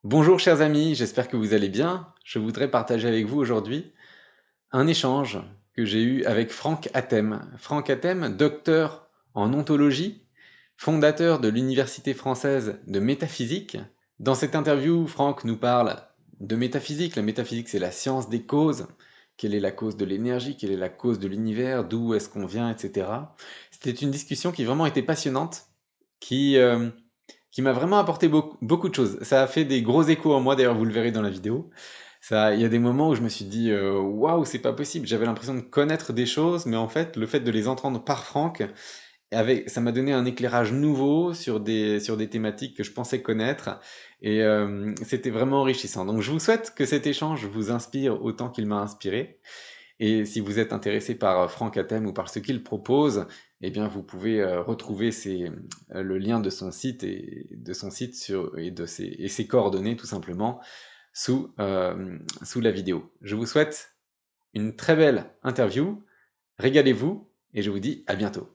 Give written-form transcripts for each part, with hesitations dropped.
Bonjour chers amis, j'espère que vous allez bien. Je voudrais partager avec vous aujourd'hui un échange que j'ai eu avec Franck Hatem. Franck Hatem, docteur en ontologie, fondateur de l'Université française de métaphysique. Dans cette interview, Franck nous parle de métaphysique. La métaphysique, c'est la science des causes. Quelle est la cause de l'énergie? Quelle est la cause de l'univers? D'où est-ce qu'on vient, etc. C'était une discussion qui vraiment était passionnante, qui, euh, qui m'a vraiment apporté beaucoup de choses. Ça a fait des gros échos en moi, d'ailleurs, vous le verrez dans la vidéo. Ça, il y a des moments où je me suis dit, waouh, c'est pas possible. J'avais l'impression de connaître des choses, mais en fait, le fait de les entendre par Franck, ça m'a donné un éclairage nouveau sur des thématiques que je pensais connaître, et c'était vraiment enrichissant. Donc, je vous souhaite que cet échange vous inspire autant qu'il m'a inspiré. Et si vous êtes intéressé par Franck Hatem ou par ce qu'il propose, eh bien vous pouvez retrouver le lien de son site et ses coordonnées tout simplement sous la vidéo. Je vous souhaite une très belle interview, régalez-vous et je vous dis à bientôt.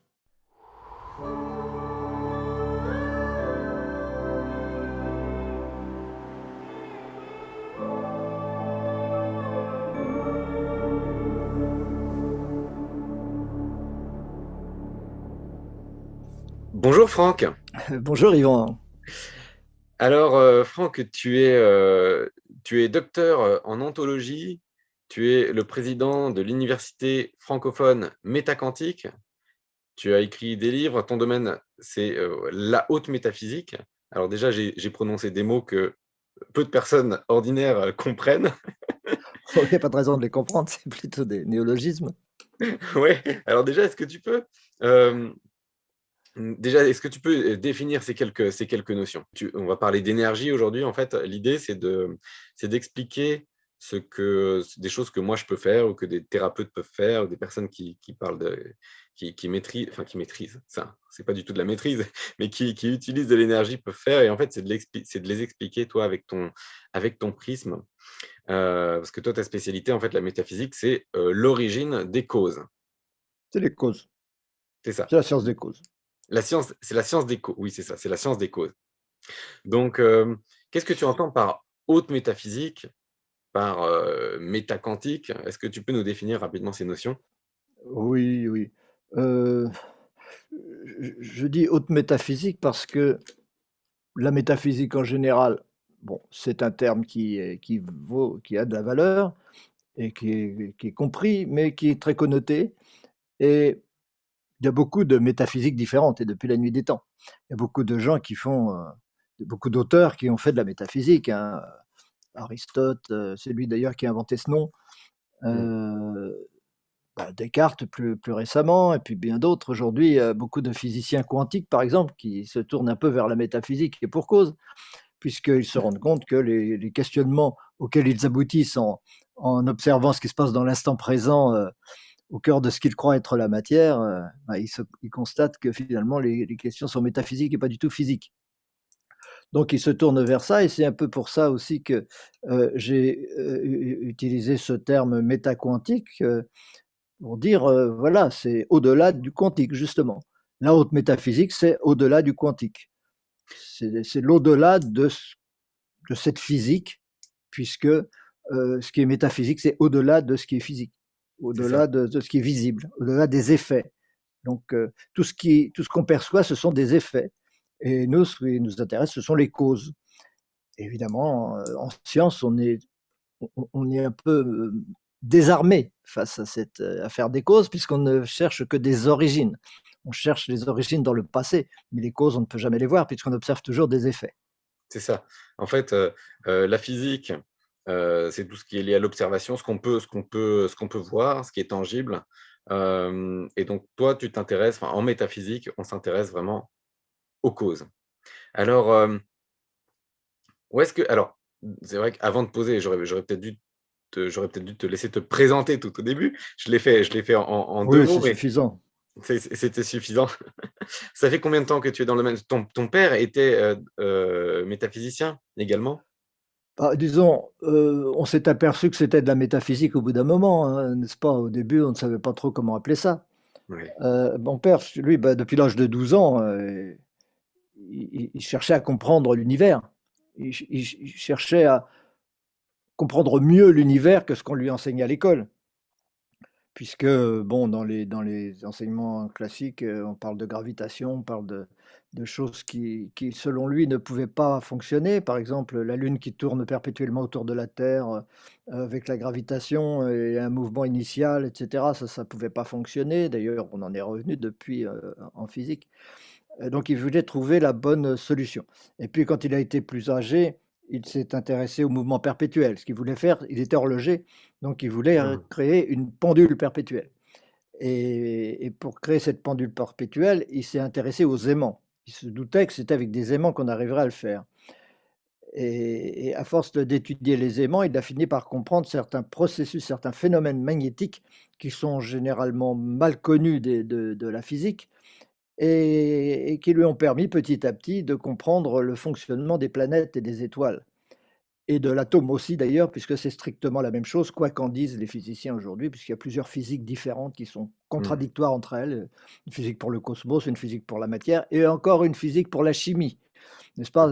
Bonjour Franck. Bonjour Yvan. Alors Franck, tu es docteur en ontologie, tu es le président de l'université francophone métaquantique. Tu as écrit des livres, ton domaine, c'est la haute métaphysique. Alors déjà, j'ai prononcé des mots que peu de personnes ordinaires comprennent. Il n'y a pas de raison de les comprendre, c'est plutôt des néologismes. Ouais. Alors déjà, euh, est-ce que tu peux définir ces quelques notions? On va parler d'énergie aujourd'hui. En fait, l'idée, c'est d'expliquer des choses que moi je peux faire ou que des thérapeutes peuvent faire, ou des personnes qui parlent qui maîtrisent, enfin qui maîtrisent, ça, c'est pas du tout de la maîtrise, mais qui utilisent de l'énergie peuvent faire. Et en fait, c'est de les expliquer, toi, avec ton prisme. Parce que toi, ta spécialité, en fait, la métaphysique, c'est l'origine des causes. C'est les causes, C'est ça. c'est la science des causes. C'est la science des causes. Oui, c'est ça, c'est la science des causes. Donc, qu'est-ce que tu entends par haute métaphysique, par métaquantique? Est-ce que tu peux nous définir rapidement ces notions? Oui, oui. Euh, je dis haute métaphysique parce que la métaphysique en général, bon, c'est un terme qui vaut, qui a de la valeur et qui est compris, mais qui est très connoté. Et il y a beaucoup de métaphysiques différentes et depuis la nuit des temps. Il y a beaucoup de gens qui font, beaucoup d'auteurs qui ont fait de la métaphysique, hein. Aristote, c'est lui d'ailleurs qui a inventé ce nom. Mmh. Heu, Descartes plus récemment et puis bien d'autres. Aujourd'hui, beaucoup de physiciens quantiques, par exemple, qui se tournent un peu vers la métaphysique et pour cause, puisqu'ils se rendent compte que les questionnements auxquels ils aboutissent en observant ce qui se passe dans l'instant présent, au cœur de ce qu'ils croient être la matière, ils constatent que finalement les questions sont métaphysiques et pas du tout physiques. Donc il se tourne vers ça et c'est un peu pour ça aussi que, j'ai, utilisé ce terme métaquantique, pour dire, voilà, c'est au-delà du quantique justement. La haute métaphysique, c'est au-delà du quantique. C'est l'au-delà de cette physique puisque, ce qui est métaphysique, c'est au-delà de ce qui est physique, C'est ça, au-delà de ce qui est visible, au-delà des effets. Donc, tout ce qu'on perçoit, ce sont des effets et nous, ce qui nous intéresse, ce sont les causes. Évidemment, en science, on est un peu désarmé face à cette affaire des causes, puisqu'on ne cherche que des origines. On cherche les origines dans le passé, mais les causes, on ne peut jamais les voir, puisqu'on observe toujours des effets. c'est ça. En fait, la physique, c'est tout ce qui est lié à l'observation, ce qu'on peut voir, ce qui est tangible. Et donc toi, tu t'intéresses, enfin, en métaphysique, on s'intéresse vraiment aux causes. Alors, où est-ce que alors, c'est vrai qu'avant de poser, j'aurais peut-être dû te laisser te présenter tout au début. Je l'ai fait en 2 Oui, mots, c'est mais suffisant. c'était suffisant. Ça fait combien de temps que tu es dans le domaine? Ton père était, métaphysicien également? Disons, on s'est aperçu que c'était de la métaphysique au bout d'un moment, hein, n'est-ce pas? Au début, on ne savait pas trop comment appeler ça. Ouais. Mon père, lui, depuis l'âge de 12 ans, il cherchait à comprendre l'univers il cherchait à comprendre mieux l'univers que ce qu'on lui enseignait à l'école. Puisque, bon, dans les enseignements classiques, on parle de gravitation, on parle de choses qui, selon lui, ne pouvaient pas fonctionner. Par exemple, la Lune qui tourne perpétuellement autour de la Terre, avec la gravitation et un mouvement initial, et cetera, ça ne pouvait pas fonctionner. D'ailleurs, on en est revenu depuis, en physique. Donc il voulait trouver la bonne solution. Et puis quand il a été plus âgé, il s'est intéressé au mouvement perpétuel. Ce qu'il voulait faire, il était horloger, donc il voulait, Mmh. créer une pendule perpétuelle. Et pour créer cette pendule perpétuelle, il s'est intéressé aux aimants. Il se doutait que c'était avec des aimants qu'on arriverait à le faire. Et à force d'étudier les aimants, il a fini par comprendre certains processus, certains phénomènes magnétiques qui sont généralement mal connus de la physique, et qui lui ont permis petit à petit de comprendre le fonctionnement des planètes et des étoiles, et de l'atome aussi d'ailleurs, puisque c'est strictement la même chose, quoi qu'en disent les physiciens aujourd'hui, puisqu'il y a plusieurs physiques différentes qui sont Mmh. contradictoires entre elles, une physique pour le cosmos, une physique pour la matière, et encore une physique pour la chimie, n'est-ce pas?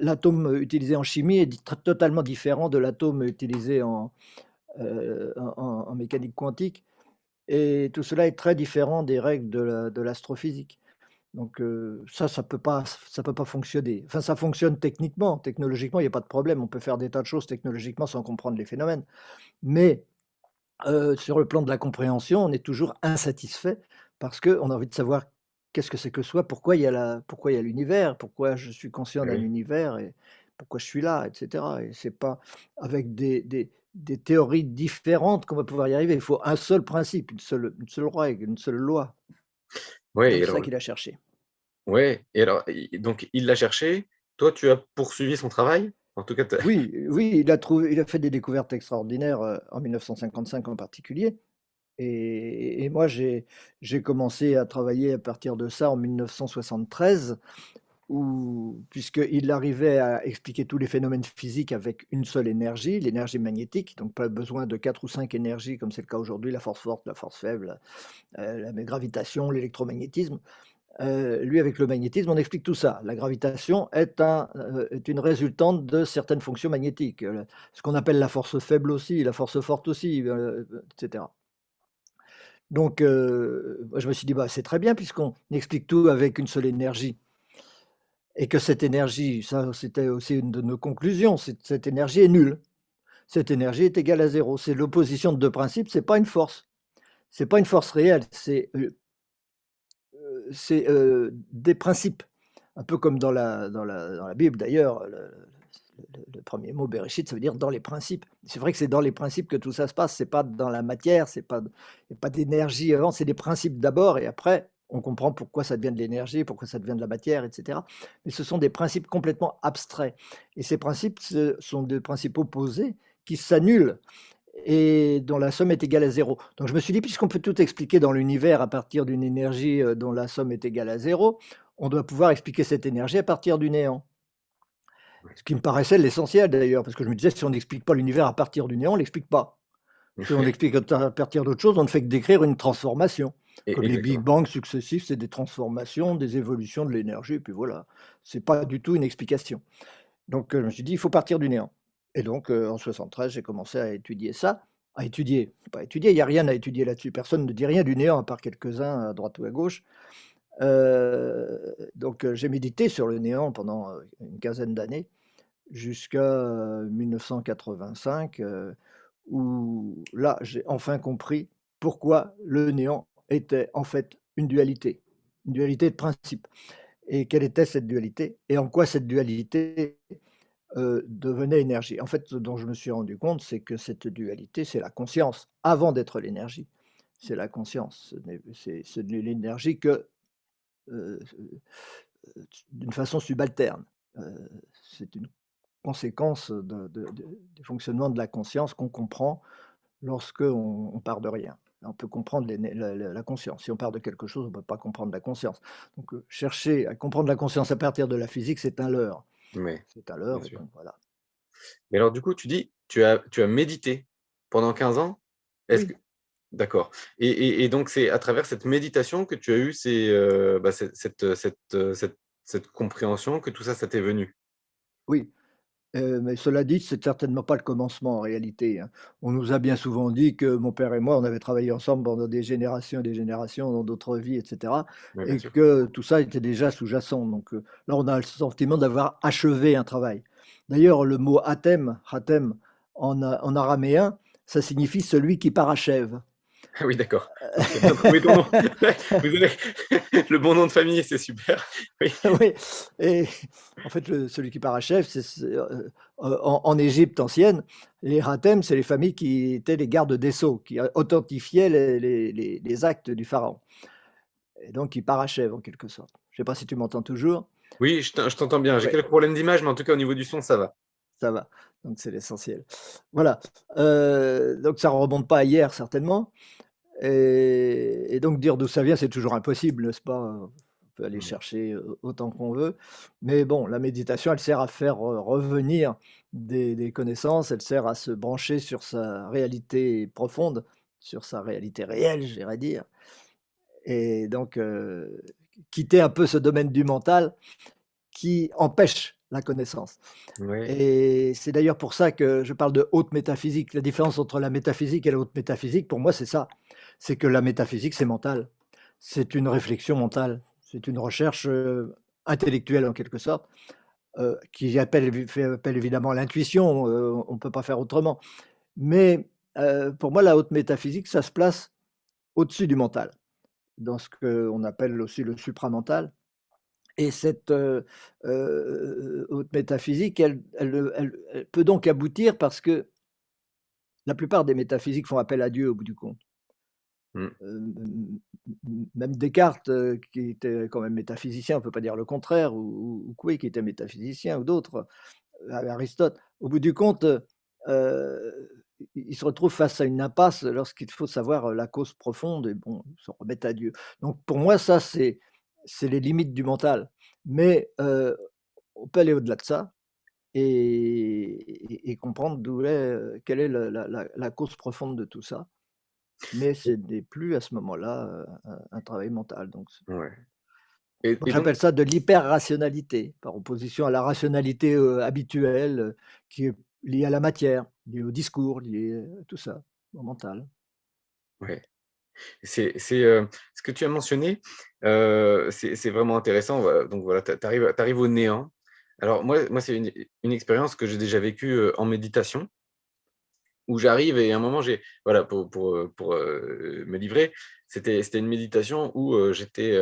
L'atome utilisé en chimie est totalement différent de l'atome utilisé en mécanique quantique, et tout cela est très différent des règles de l'astrophysique. Donc ça peut pas fonctionner. Enfin, ça fonctionne techniquement, technologiquement, il y a pas de problème. On peut faire des tas de choses technologiquement sans comprendre les phénomènes. Mais, sur le plan de la compréhension, on est toujours insatisfait parce qu'on a envie de savoir qu'est-ce que c'est que soi? Pourquoi il y a l'univers? Pourquoi je suis conscient Eh d'un oui. univers et pourquoi je suis là? Et cetera, et c'est pas avec des théories différentes qu'on va pouvoir y arriver. Il faut un seul principe, une seule règle, une seule loi. Ouais et Donc c'est ça alors qu'il a cherché. ouais et alors i donc il l'a cherché, toi tu as poursuivi son travail? En tout cas tu Oui, oui, il a fait des découvertes extraordinaires, en 1955 en particulier, et moi j'ai commencé à travailler à partir de ça en 1973, où puisqu'il arrivait à expliquer tous les phénomènes physiques avec une seule énergie, l'énergie magnétique, donc pas besoin de 4 ou 5 énergies comme c'est le cas aujourd'hui, la force forte, la force faible, la gravitation, l'électromagnétisme. Lui, avec le magnétisme, on explique tout ça. La gravitation est une résultante de certaines fonctions magnétiques, ce qu'on appelle la force faible aussi, la force forte aussi, et cetera. Donc moi, je me suis dit: «Bah, c'est très bien puisqu'on explique tout avec une seule énergie, et que cette énergie», ça, c'était aussi une de nos conclusions, cette énergie est nulle. Cette énergie est égale à zéro. C'est l'opposition de 2 principes, c'est pas une force. C'est pas une force réelle, c'est des principes. Un peu comme dans la Bible d'ailleurs, le 1er mot Bereshit, ça veut dire «dans les principes». C'est vrai que c'est dans les principes que tout ça se passe, c'est pas dans la matière, c'est pas il y a pas d'énergie avant, c'est des principes d'abord et après on comprend pourquoi ça devient de l'énergie, pourquoi ça devient de la matière, et cetera. Mais ce sont des principes complètement abstraits, et ces principes, ce sont des principes opposés qui s'annulent et dont la somme est égale à zéro. Donc je me suis dit: «Puisqu'on peut tout expliquer dans l'univers à partir d'une énergie, dont la somme est égale à zéro, on doit pouvoir expliquer cette énergie à partir du néant». Ce qui me paraissait l'essentiel d'ailleurs, parce que je me disais: «Si on n'explique pas l'univers à partir du néant, on l'explique pas. Si on l'explique à partir d'autre chose, on ne fait que décrire une transformation». Comme les big exactement. bangs successifs, c'est des transformations, des évolutions de l'énergie et puis voilà. C'est pas du tout une explication. Donc je me suis dit: «Il faut partir du néant», et donc en 73, j'ai commencé à étudier ça. À étudier, pas étudier, il y a rien à étudier là-dessus. Personne ne dit rien du néant à part quelques-uns à droite ou à gauche. Donc j'ai médité sur le néant pendant, une quinzaine d'années jusqu'à, 1985, où là, j'ai enfin compris pourquoi le néant était en fait une dualité de principe, et quelle était cette dualité et en quoi cette dualité devenait énergie. En fait, ce dont je me suis rendu compte, c'est que cette dualité, c'est la conscience, avant d'être l'énergie. C'est la conscience, c'est de l'énergie que, heu d'une façon subalterne. C'est une conséquence du fonctionnement de la conscience qu'on comprend lorsqu'on part de rien. On peut comprendre la conscience. Si on part de quelque chose, on ne peut pas comprendre la conscience. Donc, chercher à comprendre la conscience à partir de la physique, c'est un leurre. Ouais, C'est un bien leurre, et sûr. donc voilà. Mais alors du coup tu dis, tu as médité pendant 15 ans? Est-ce Oui. que d'accord et donc c'est à travers cette méditation que tu as eu ces, bah, cette compréhension que tout ça, ça t'est venu? Oui. Mais cela dit, c'est certainement pas le commencement en réalité, hein. On nous a bien souvent dit que mon père et moi, on avait travaillé ensemble pendant des générations et des générations dans d'autres vies et cetera Oui, bien et sûr. que tout ça était déjà sous-jacent donc là, on a le sentiment d'avoir achevé un travail. D'ailleurs, le mot hatem en araméen, ça signifie celui qui parachève. Ah oui, d'accord. Donc tu as bien trouvé ton nom. Ouais, vous avez le bon nom de famille, c'est super. Oui. Oui et en fait, celui qui parachève, en Égypte ancienne, les Hatem, c'est les familles qui étaient les gardes des sceaux, qui authentifiaient les actes du pharaon et donc qui parachèvent en quelque sorte. Je ne sais pas si tu m'entends toujours? Oui, je t'entends bien. J'ai Oui, quelques problèmes d'image, mais en tout cas, au niveau du son, ça va. ça va, donc c'est l'essentiel. Voilà, donc ça ne remonte pas à hier certainement et donc dire d'où ça vient, c'est toujours impossible, n'est-ce pas? On peut aller Mmh. chercher, autant qu'on veut, mais bon, la méditation, elle sert à faire, revenir des connaissances, elle sert à se brancher sur sa réalité profonde, sur sa réalité réelle, j'irais dire et donc quitter un peu ce domaine du mental qui empêche la connaissance Ouais. et c'est d'ailleurs pour ça que je parle de haute métaphysique. La différence entre la métaphysique et la haute métaphysique, pour moi, c'est ça. C'est que la métaphysique, c'est mental. C'est une réflexion mentale. C'est une recherche, intellectuelle en quelque sorte, qui fait appel évidemment à l'intuition, on ne peut pas faire autrement. Mais, pour moi, la haute métaphysique, ça se place au-dessus du mental, dans ce qu'on appelle aussi le supramental. Et cette, haute métaphysique, elle peut donc aboutir parce que la plupart des métaphysiques font appel à Dieu au bout du compte. Mmh. Même Descartes, qui était quand même métaphysicien, on ne peut pas dire le contraire, ou Coué qui était métaphysicien ou d'autres, Aristote. Au bout du compte, ils se retrouvent face à une impasse lorsqu'il faut savoir, la cause profonde et bon, ils s'en remettent à Dieu. Donc pour moi, ça, c'est les limites du mental. Mais, on peut aller au-delà de ça et comprendre d'où est, quelle est la cause profonde de tout ça. Mais ce n'est plus à ce moment-là, un travail mental, donc Ouais. moi Et donc j'appelle ça de l'hyper-rationalité, par opposition à la rationalité, habituelle, qui est liée à la matière, liée au discours, liée à tout ça, au mental. ouais, c'est, ce que tu as mentionné, c'est vraiment intéressant, donc voilà, tu arrives au néant. Alors moi, c'est une expérience que j'ai déjà vécue, en méditation. Où j'arrive et à un moment j'ai voilà pour me livrer, c'était une méditation où, j'étais,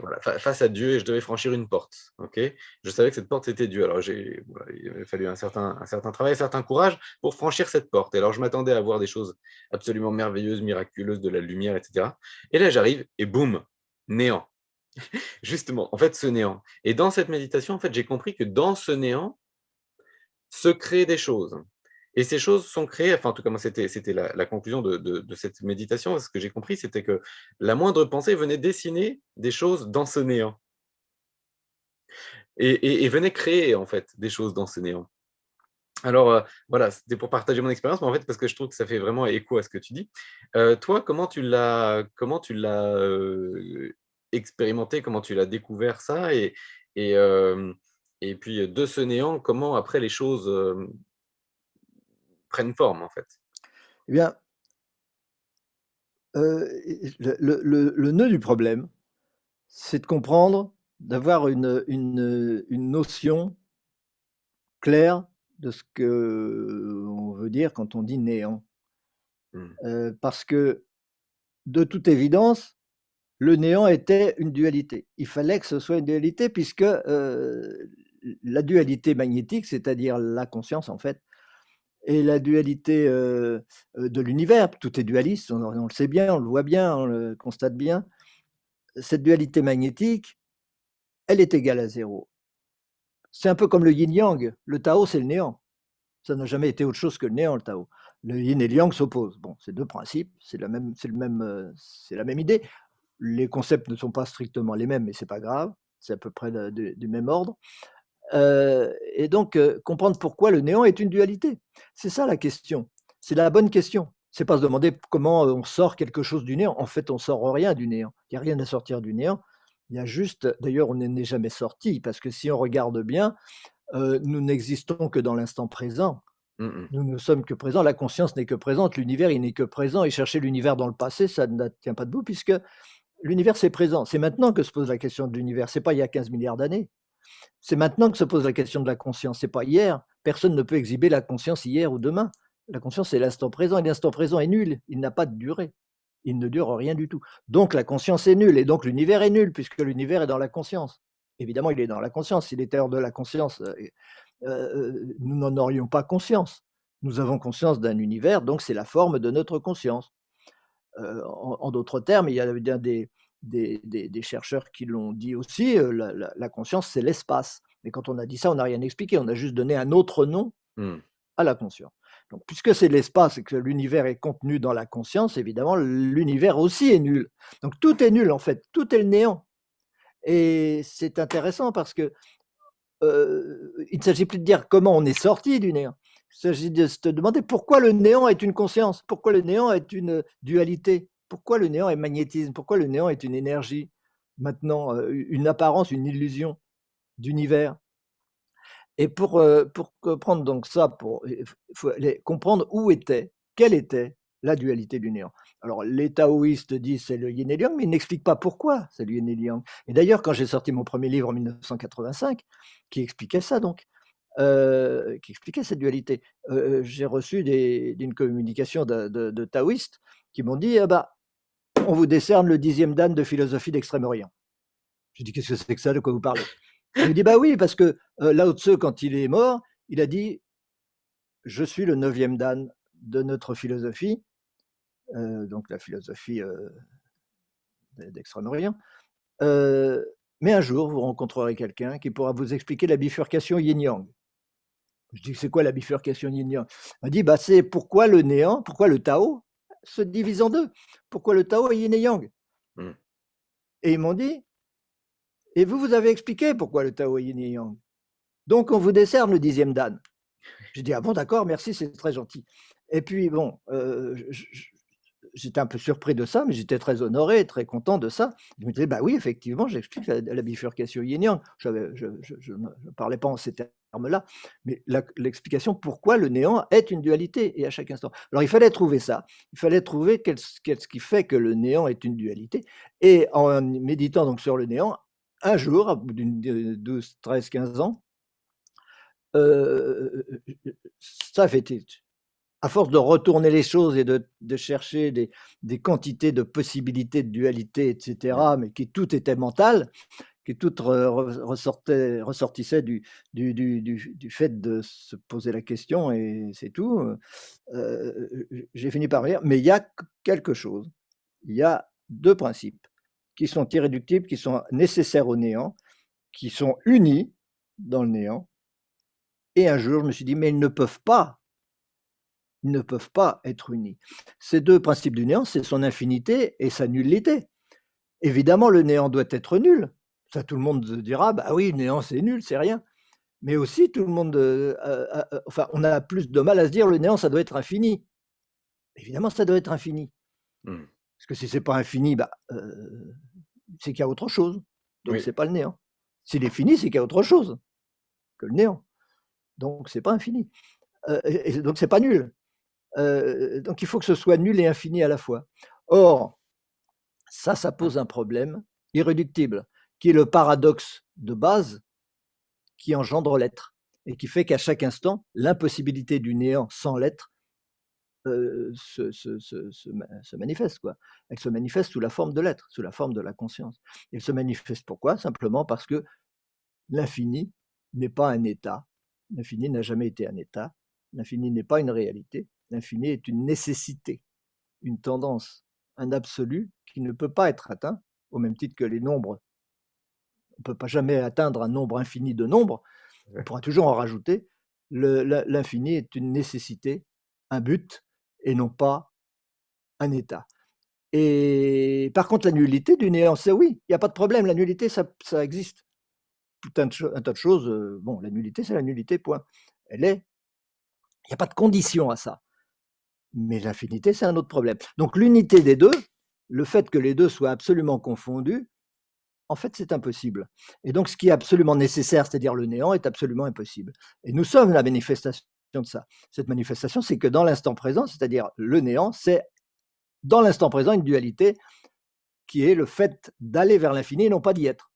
voilà face à Dieu et je devais franchir une porte, OK? Je savais que cette porte c'était Dieu. Alors voilà, il avait fallu un certain travail, un certain courage pour franchir cette porte et alors je m'attendais à voir des choses absolument merveilleuses, miraculeuses, de la lumière et cetera et là j'arrive et boum, néant. Justement, en fait, ce néant et dans cette méditation, en fait, j'ai compris que dans ce néant se créent des choses. Et ces choses sont créées, enfin en tout cas moi c'était la conclusion de cette méditation. Ce que j'ai compris, c'était que la moindre pensée venait dessiner des choses dans ce néant et venait créer en fait des choses dans ce néant. Alors, voilà, c'était pour partager mon expérience, mais en fait parce que je trouve que ça fait vraiment écho à ce que tu dis. Toi, comment tu l'as expérimenté? Comment tu l'as découvert ça? Et hem et puis, de ce néant, comment après les choses, prennent forme en fait? Eh bien, le nœud du problème, c'est de comprendre, d'avoir une notion claire de ce qu'on veut dire quand on dit néant. Mmh. Parce que, de toute évidence, le néant était une dualité. Il fallait que ce soit une dualité puisque, la dualité magnétique, c'est-à-dire la conscience en fait, et la dualité, de l'univers, tout est dualiste, on le sait bien, on le voit bien, on le constate bien. Cette dualité magnétique, elle est égale à zéro. C'est un peu comme le yin-yang, le Tao, c'est le néant. Ça n'a jamais été autre chose que le néant, le Tao. Le yin et le yang s'opposent. Bon, c'est 2 principes, c'est la même idée. Les concepts ne sont pas strictement les mêmes, mais c'est pas grave, c'est à peu près du même ordre. Et donc, comprendre pourquoi le néant est une dualité. C'est ça la question. C'est la bonne question. C'est pas se demander comment, on sort quelque chose du néant. En fait, on sort rien du néant. Il y a rien à sortir du néant. Il y a juste d'ailleurs, on n'en est jamais sorti parce que si on regarde bien, nous n'existons que dans l'instant présent. Mmh. Nous ne sommes que présents. La conscience n'est que présente. L'univers, il n'est que présent. Et chercher l'univers dans le passé, ça ne tient pas debout, puisque l'univers, c'est présent. C'est maintenant que se pose la question de l'univers. C'est pas il y a 15 milliards d'années. C'est maintenant que se pose la question de la conscience. C'est pas hier. Personne ne peut exhiber la conscience hier ou demain. La conscience, c'est l'instant présent. Et l'instant présent est nul. Il n'a pas de durée. Il ne dure rien du tout. Donc la conscience est nulle. Et donc l'univers est nul, puisque l'univers est dans la conscience. Évidemment, il est dans la conscience. S'il était hors de la conscience, nous n'en aurions pas conscience. Nous avons conscience d'un univers, donc c'est la forme de notre conscience. En d'autres termes, il y a bien des chercheurs qui l'ont dit aussi, la conscience, c'est l'espace. Mais quand on a dit ça, on n'a rien expliqué, on a juste donné un autre nom Mmh. à la conscience. Donc, puisque c'est l'espace et que l'univers est contenu dans la conscience, évidemment, l'univers aussi est nul. Donc tout est nul en fait, tout est le néant. Et c'est intéressant parce que il ne s'agit plus de dire comment on est sorti du néant. Il s'agit de se demander pourquoi le néant est une conscience, pourquoi le néant est une dualité, pourquoi le néant est magnétisme, pourquoi le néant est une énergie, maintenant une apparence, une illusion d'univers. Et pour comprendre donc ça, il faut aller comprendre quelle était la dualité du néant. Alors les taoïstes disent c'est le yin et le yang, mais ils n'expliquent pas pourquoi c'est le yin et le yang. Et d'ailleurs, quand j'ai sorti mon premier livre en 1985, qui expliquait ça donc, qui expliquait cette dualité, j'ai reçu d'une communication de taoïstes qui m'ont dit: «Ah bah, on vous décerne le 10e dan de philosophie d'Extrême-Orient». J'ai dit: «Qu'est-ce que c'est que ça? De quoi vous parlez?» Il me dit: «Bah oui, parce que, Lao Tse, quand il est mort, il a dit: "Je suis le 9e dan de notre philosophie", donc la philosophie, d'Extrême-Orient, «mais un jour, vous rencontrerez quelqu'un qui pourra vous expliquer la bifurcation yin-yang». Je dis: «C'est quoi la bifurcation yin-yang?» Il m'a dit: «Bah, c'est pourquoi le néant, pourquoi le Tao se divise en 2, pourquoi le Tao est yin et yang». Mmh. Et ils m'ont dit: «Et vous, vous avez expliqué pourquoi le Tao est yin et yang. Donc on vous décerne le 10e dan». J'ai dit: «Ah bon, d'accord, merci, c'est très gentil». Et puis bon, j'étais un peu surpris de ça, mais j'étais très honoré, très content de ça. Je me disais: «Bah oui, effectivement, j'explique la bifurcation yin-yang». Je ne parlais pas en ces termes-là, mais l'explication pourquoi le néant est une dualité et à chaque instant. Alors il fallait trouver ça, il fallait trouver ce qui fait que le néant est une dualité et en méditant donc sur le néant, un jour, au bout d'une 12, 13, 15 ans, Heu, ça avait été à force de retourner les choses et de chercher des quantités de possibilités de dualité et Mmh. cetera, mais qui tout était mental, qui tout ressortissait du fait de se poser la question et c'est tout, j'ai fini par me dire: «Mais il y a quelque chose, il y a 2 principes qui sont irréductibles, qui sont nécessaires au néant, qui sont unis dans le néant». Et un jour, je me suis dit: «Mais ils ne peuvent pas être unis». Ces 2 principes du néant, c'est son infinité et sa nullité. Évidemment, le néant doit être nul. Ça, tout le monde dira: «Bah oui, le néant, c'est nul, c'est rien». Mais aussi tout le monde, enfin, on a plus de mal à se dire: «Le néant, ça doit être infini». Évidemment, ça doit être infini. Mmh. Parce que si c'est pas infini, bah, c'est qu'il y a autre chose. Donc Oui. c'est pas le néant. S'il est fini, c'est qu'il y a autre chose que le néant. Donc c'est pas infini. Et donc c'est pas nul. Donc il faut que ce soit nul et infini à la fois. Or, ça Mmh. pose un problème irréductible, qui est le paradoxe de base qui engendre l'être et qui fait qu'à chaque instant, l'impossibilité du néant sans l'être, se manifeste, quoi. Elle se manifeste sous la forme de l'être, sous la forme de la conscience. Elle se manifeste pourquoi? Simplement parce que l'infini n'est pas un état, l'infini n'a jamais été un état, l'infini n'est pas une réalité, l'infini est une nécessité. Une tendance, un absolu qui ne peut pas être atteint, au même titre que les nombres. On ne peut pas jamais atteindre un nombre infini de nombres, on pourra toujours en rajouter. L'infini est une nécessité, un but, et non pas un état. Et par contre, la nullité du néant, c'est oui, il n'y a pas de problème, la nullité, ça existe. Un tas de choses, bon, la nullité, c'est la nullité, point. Elle est, il n'y a pas de condition à ça. Mais l'infinité, c'est un autre problème. Donc l'unité des 2, le fait que les 2 soient absolument confondus, en fait, c'est impossible. Et donc, ce qui est absolument nécessaire, c'est-à-dire le néant, est absolument impossible. Et nous sommes la manifestation de ça. Cette manifestation, c'est que dans l'instant présent, c'est-à-dire le néant, c'est dans l'instant présent une dualité qui est le fait d'aller vers l'infini et non pas d'y être.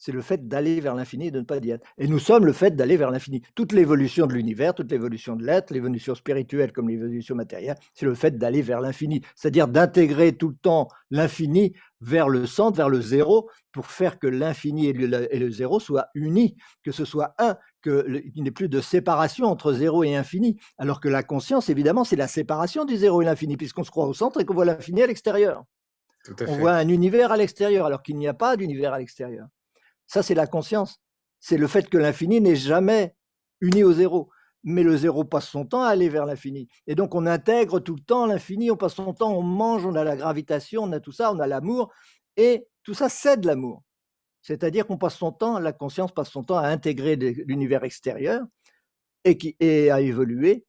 C'est le fait d'aller vers l'infini et de ne pas d'y être. Et nous sommes le fait d'aller vers l'infini. Toute l'évolution de l'univers, toute l'évolution de l'être, l'évolution spirituelle comme l'évolution matérielle, c'est le fait d'aller vers l'infini. C'est-à-dire d'intégrer tout le temps l'infini vers le centre, vers le zéro, pour faire que l'infini et le zéro soient unis, que ce soit un, qu'il n'y ait plus de séparation entre zéro et infini. Alors que la conscience, évidemment, c'est la séparation du zéro et l'infini, puisqu'on se croit au centre et qu'on voit l'infini à l'extérieur. Tout à On fait. voit un univers à l'extérieur, alors qu'il n'y a pas d'univers à l'extérieur. Ça, c'est la conscience. C'est le fait que l'infini n'est jamais uni au zéro. Mais le zéro passe son temps à aller vers l'infini. Et donc, on intègre tout le temps l'infini, on passe son temps, on mange, on a la gravitation, on a tout ça, on a l'amour. Et tout ça, c'est de l'amour. C'est-à-dire qu'on passe son temps, la conscience passe son temps à intégrer l'univers extérieur et à évoluer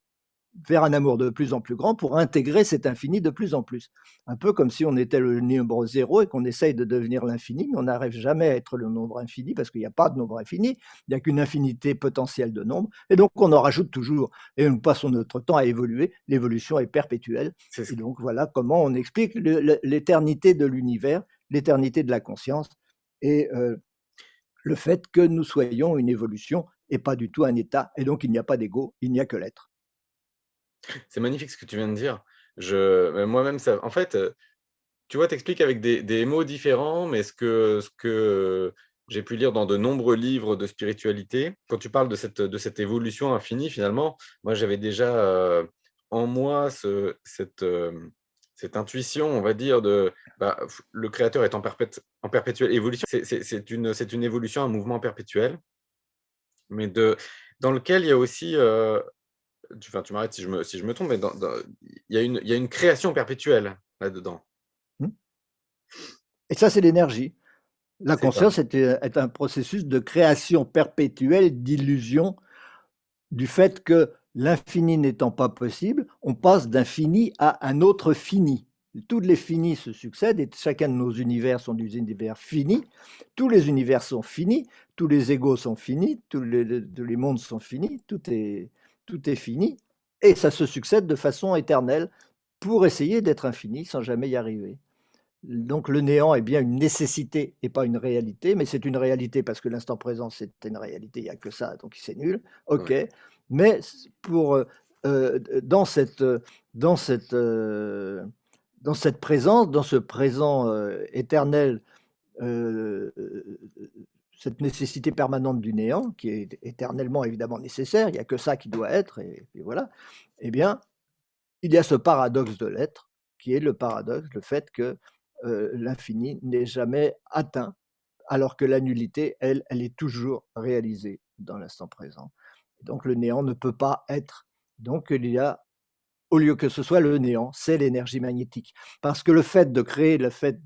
vers un amour de plus en plus grand pour intégrer cet infini de plus en plus. Un peu comme si on était le nombre zéro et qu'on essaye de devenir l'infini, mais on n'arrive jamais à être le nombre infini parce qu'il n'y a pas de nombre infini, il n'y a qu'une infinité potentielle de nombres, et donc on en rajoute toujours, et nous passons notre temps à évoluer, l'évolution est perpétuelle, C'est ce et donc voilà comment on explique l'éternité de l'univers, l'éternité de la conscience, et le fait que nous soyons une évolution et pas du tout un état, et donc il n'y a pas d'ego, il n'y a que l'être. c'est magnifique ce que tu viens de dire. Moi-même, ça, en fait, tu vois, tu expliques avec des mots différents, mais ce que j'ai pu lire dans de nombreux livres de spiritualité, quand tu parles de cette évolution infinie, finalement, moi, j'avais déjà en moi cette intuition, on va dire, le créateur est en perpétuelle évolution. C'est une évolution, un mouvement perpétuel, mais dans lequel il y a aussi, tu m'arrêtes si je me trompe, mais il y a une création perpétuelle là-dedans. Hmm. Et ça, c'est l'énergie. La C'est ça. conscience est un processus de création perpétuelle d'illusion du fait que l'infini n'étant pas possible, on passe d'un fini à un autre fini. Tous les finis se succèdent et chacun de nos univers sont des univers finis. Tous les univers sont finis, tous les égaux sont finis, tous les mondes sont finis, tout est fini. Et ça se succède de façon éternelle pour essayer d'être infini sans jamais y arriver. Donc le néant est bien une nécessité et pas une réalité, mais c'est une réalité parce que l'instant présent, c'est une réalité, il n'y a que ça, donc c'est nul, ok. Ouais. Mais pour, dans cette, dans, cette, dans cette présence, dans ce présent éternel, euh, cette nécessité permanente du néant, qui est éternellement évidemment nécessaire, il n'y a que ça qui doit être, et voilà, eh bien, il y a ce paradoxe de l'être, qui est le paradoxe, le fait que l'infini n'est jamais atteint, alors que la nullité, elle est toujours réalisée dans l'instant présent. Donc le néant ne peut pas être. Donc il y a, au lieu que ce soit le néant, c'est l'énergie magnétique. Parce que le fait de créer, le fait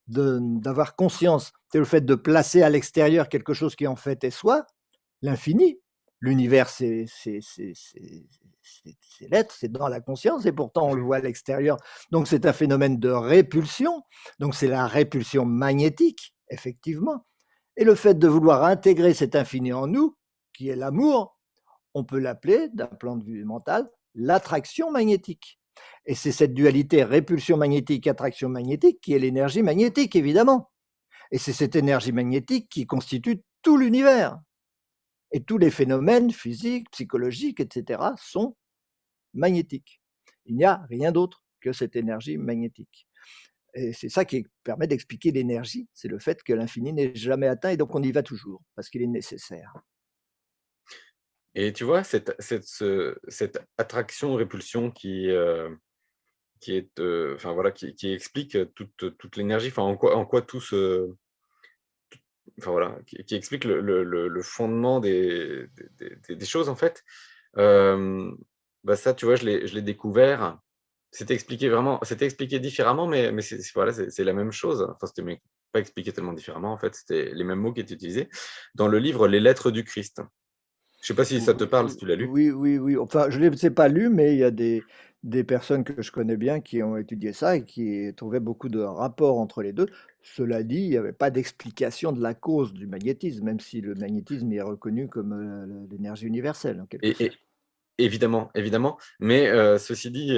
d'avoir conscience, c'est le fait de placer à l'extérieur quelque chose qui en fait est soi, l'infini. L'univers, c'est l'être, c'est dans la conscience, et pourtant on le voit à l'extérieur. Donc c'est un phénomène de répulsion, donc c'est la répulsion magnétique, effectivement. Et le fait de vouloir intégrer cet infini en nous, qui est l'amour, on peut l'appeler, d'un plan de vue mental, l'attraction magnétique. Et c'est cette dualité répulsion magnétique, attraction magnétique qui est l'énergie magnétique, évidemment. Et c'est cette énergie magnétique qui constitue tout l'univers. Et tous les phénomènes physiques, psychologiques, etc., sont magnétiques. Il n'y a rien d'autre que cette énergie magnétique. Et c'est ça qui permet d'expliquer l'énergie, c'est le fait que l'infini n'est jamais atteint et donc on y va toujours, parce qu'il est nécessaire. Et tu vois, cette attraction-répulsion qui est, enfin voilà, qui explique toute l'énergie, enfin en quoi tout se, enfin voilà, qui explique le fondement des choses en fait. Hem, Ça, tu vois, je l'ai découvert. C'était expliqué différemment, mais voilà, c'est la même chose. Enfin, c'était mais pas expliqué tellement différemment en fait, c'était les mêmes mots qui étaient utilisés dans le livre Les Lettres du Christ. Je sais pas si ça te parle, si tu l'as lu? Oui, oui, oui. Enfin, je ne l'ai pas lu, mais il y a des personnes que je connais bien qui ont étudié ça et qui trouvaient beaucoup de rapports entre les deux. Cela dit, il n'y avait pas d'explication de la cause du magnétisme, même si le magnétisme est reconnu comme l'énergie universelle, en quelque Et sorte. évidemment, évidemment, mais ceci dit,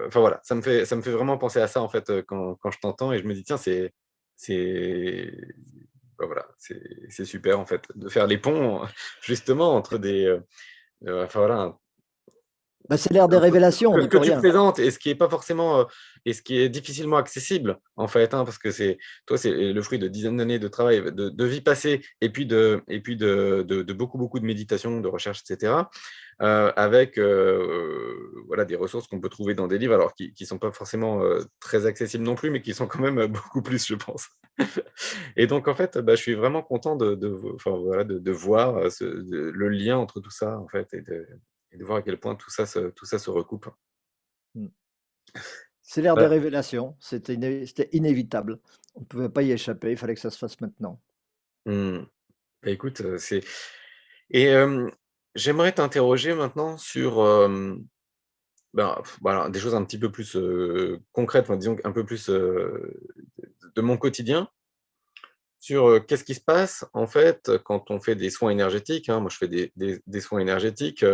enfin voilà, ça me fait vraiment penser à ça, en fait, quand je t'entends et je me dis: «Tiens, c'est bah, voilà, c'est super, en fait, de faire les ponts, justement, entre des, enfin voilà, Bah, c'est l'ère des un truc révélations, on n'y que peut tu rien. présentes et ce qui est pas forcément, et ce qui est difficilement accessible, en fait, hein, parce que c'est le fruit de dizaines d'années de travail, de vie passée et puis de beaucoup, beaucoup de méditation, de recherche et cetera, avec, voilà, des ressources qu'on peut trouver dans des livres, alors qui sont pas forcément, très accessibles non plus, mais qui sont quand même, beaucoup plus, je pense. Et donc en fait, bah, je suis vraiment content enfin voilà, de voir, le lien entre tout ça, en fait, et de voir à quel point tout ça se recoupe. Mm. C'est l'ère des Bah, révélations, c'était inévitable. On ne pouvait pas y échapper, il fallait que ça se fasse maintenant. mmh, bah, écoute, et j'aimerais t'interroger maintenant sur, ben, voilà, des choses un petit peu plus, concrètes, enfin disons un peu plus, de mon quotidien. Sur, qu'est-ce qui se passe, en fait, quand on fait des soins énergétiques, hein. Moi, je fais des soins énergétiques,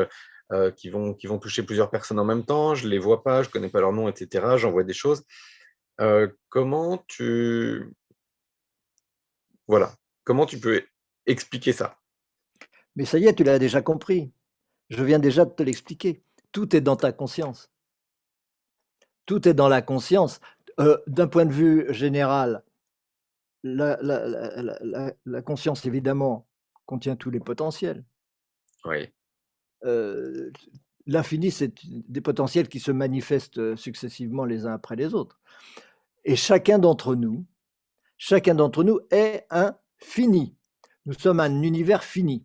qui vont toucher plusieurs personnes en même temps. Je les vois pas, je connais pas leur nom et cetera, j'envoie des choses. Comment tu voilà, comment tu peux expliquer ça? Mais ça y est, tu l'as déjà compris. Je viens déjà de te l'expliquer. Tout est dans ta conscience. Tout est dans la conscience. D'un point de vue général, la conscience, évidemment, contient tous les potentiels. Oui, Heu, L'infini, c'est des potentiels qui se manifestent, successivement les uns après les autres et chacun d'entre nous est un fini. Nous sommes un univers fini.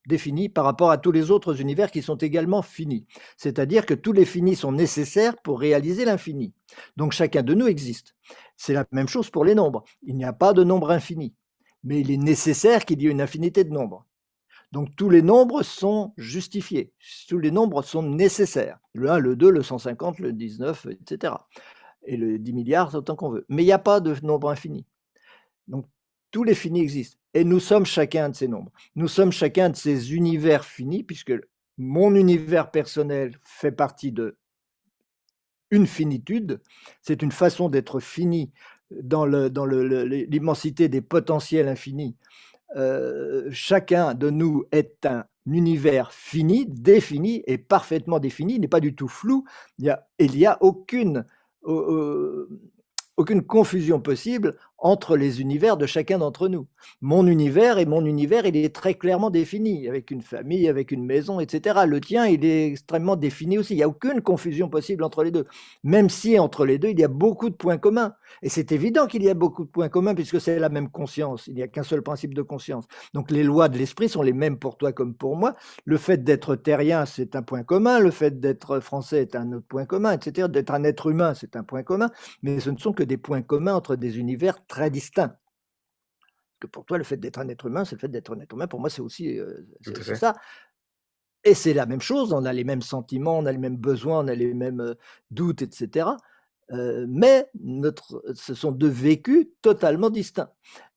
Défini par rapport à tous les autres univers qui sont également finis. C'est-à-dire que tous les finis sont nécessaires pour réaliser l'infini. Donc chacun de nous existe. C'est la même chose pour les nombres. Il n'y a pas de nombre infini, mais il est nécessaire qu'il y ait une infinité de nombres. Donc tous les nombres sont justifiés, tous les nombres sont nécessaires. Le 1, le 2, le 150, le 19, etc. Et le 10 milliards, autant qu'on veut. Mais il n'y a pas de nombre infini. Donc, tous les finis existent et nous sommes chacun de ces nombres. Nous sommes chacun de ces univers finis, puisque mon univers personnel fait partie de une finitude. C'est une façon d'être fini dans l'immensité des potentiels infinis. Chacun de nous est un univers fini, défini et parfaitement défini. Il n'est pas du tout flou. Il y a aucune confusion possible entre les univers de chacun d'entre nous. Mon univers et mon univers, il est très clairement défini, avec une famille, avec une maison, etc. Le tien, il est extrêmement défini aussi. Il n'y a aucune confusion possible entre les deux, même si entre les deux, il y a beaucoup de points communs. Et c'est évident qu'il y a beaucoup de points communs puisque c'est la même conscience. Il n'y a qu'un seul principe de conscience. Donc les lois de l'esprit sont les mêmes pour toi comme pour moi. Le fait d'être terrien, c'est un point commun. Le fait d'être français est un autre point commun, etc. D'être un être humain, c'est un point commun. Mais ce ne sont que des points communs entre des univers très distincts. Que pour toi, le fait d'être un être humain, c'est le fait d'être un être humain. Pour moi, c'est aussi tout à c'est fait. ça. Et c'est la même chose. On a les mêmes sentiments, on a les mêmes besoins, on a les mêmes doutes, etc. Mais ce sont deux vécus totalement distincts.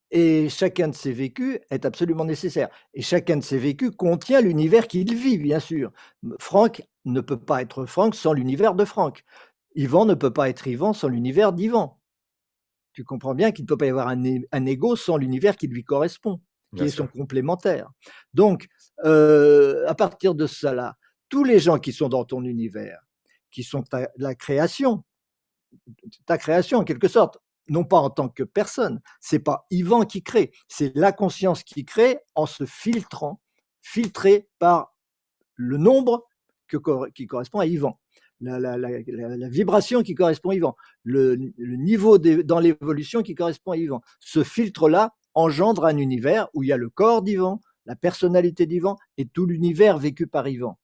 Et chacun de ces vécus est absolument nécessaire. Et chacun de ces vécus contient l'univers qu'il vit, bien sûr. Franck ne peut pas être Franck sans l'univers de Franck. Yvan ne peut pas être Yvan sans l'univers d'Yvan. Tu comprends bien qu'il ne peut pas y avoir un ego sans l'univers qui lui correspond, qui Bien est son sûr. complémentaire. Donc, à partir de cela, tous les gens qui sont dans ton univers, qui sont ta création en quelque sorte, non pas en tant que personne, c'est pas Yvan qui crée, c'est la conscience qui crée en se filtrant, filtré par le nombre qui correspond à Yvan, la vibration qui correspond à Yvan, le niveau dans l'évolution qui correspond à Yvan. Ce filtre-là engendre un univers où il y a le corps d'Yvan, la personnalité d'Yvan et tout l'univers vécu par Yvan.